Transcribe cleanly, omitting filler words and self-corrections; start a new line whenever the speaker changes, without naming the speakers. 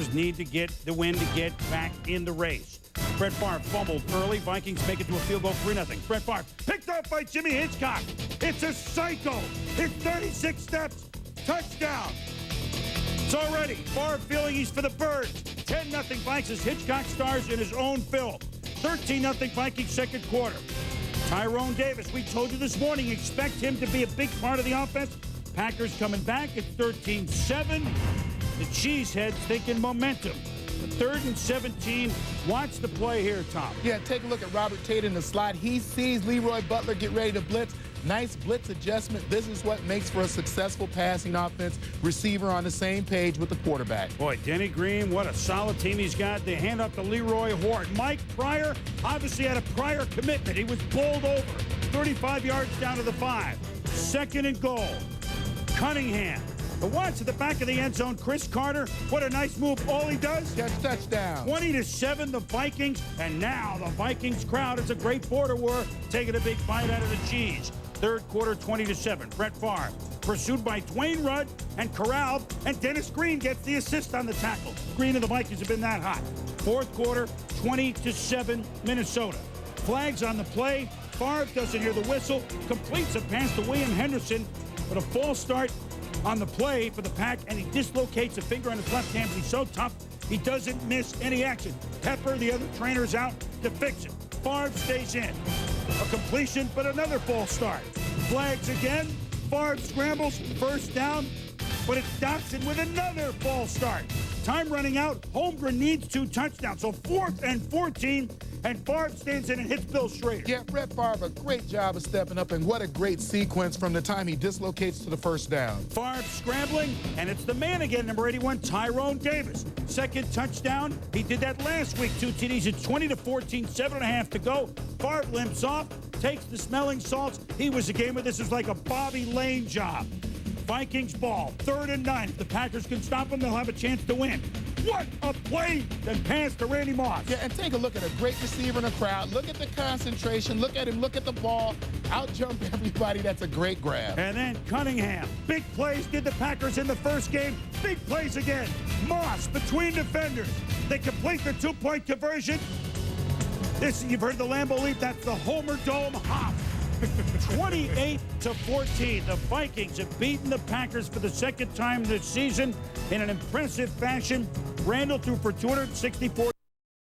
Packers need to get the win to get back in the race. Brett Favre fumbled early. Vikings make it to a field goal, 3-0. Brett Favre picked off by Jimmy Hitchcock. It's a cycle. It's 36 steps. Touchdown. It's already Favre feeling he's for the birds. 10-0 Vikes as Hitchcock stars in his own film. 13-0 Vikings second quarter. Tyrone Davis, we told you this morning, expect him to be a big part of the offense. Packers coming back. It's 13-7. The Cheeseheads thinking momentum. 3rd and 17. Watch the play here, Tom.
Yeah, take a look at Robert Tate in the slot. He sees Leroy Butler get ready to blitz. Nice blitz adjustment. This is what makes for a successful passing offense. Receiver on the same page with the quarterback.
Boy, Denny Green, what a solid team he's got. They hand up to Leroy Hort. Mike Pryor obviously had a prior commitment. He was bowled over. 35 yards down to the 5. 2nd and goal. Cunningham. But watch at the back of the end zone. Chris Carter, what a nice move. All he does,
catch touchdown.
20-7, the Vikings. And now the Vikings crowd, it's a great border war, taking a big bite out of the cheese. 3rd quarter, 20-7. Brett Favre, pursued by Dwayne Rudd and corralled, and Dennis Green gets the assist on the tackle. Green and the Vikings have been that hot. 4th quarter, 20-7, Minnesota. Flags on the play. Favre doesn't hear the whistle, completes a pass to William Henderson, but a false start on the play for the Pack, and he dislocates a finger on his left hand, but he's so tough, he doesn't miss any action. Pepper, the other trainer's out to fix it. Favre stays in. A completion, but another false start. Flags again. Favre scrambles, 1st down, but it's Dotson with another false start. Time running out. Holmgren needs 2 touchdowns, so 4th and 14, and Favre stands in and hits Bill Schrader.
Yeah, Brett Favre, a great job of stepping up, and what a great sequence from the time he dislocates to the 1st down.
Favre scrambling, and it's the man again, number 81, Tyrone Davis. 2nd touchdown. He did that last week, 2 TDs. It's 20-14, 7.5 to go. Favre limps off, takes the smelling salts. He was a gamer. This was like a Bobby Lane job. Vikings ball, 3rd and 9. If the Packers can stop them, they'll have a chance to win. What a play! Then pass to Randy Moss.
Yeah, and take a look at a great receiver in the crowd. Look at the concentration. Look at him. Look at the ball. Out-jump everybody. That's a great grab.
And then Cunningham. Big plays did the Packers in the first game. Big plays again. Moss between defenders. They complete the 2-point conversion. This, you've heard the Lambeau Leap. That's the Homer Dome hop. 28-14. The Vikings have beaten the Packers for the 2nd time this season in an impressive fashion. Randall threw for 264.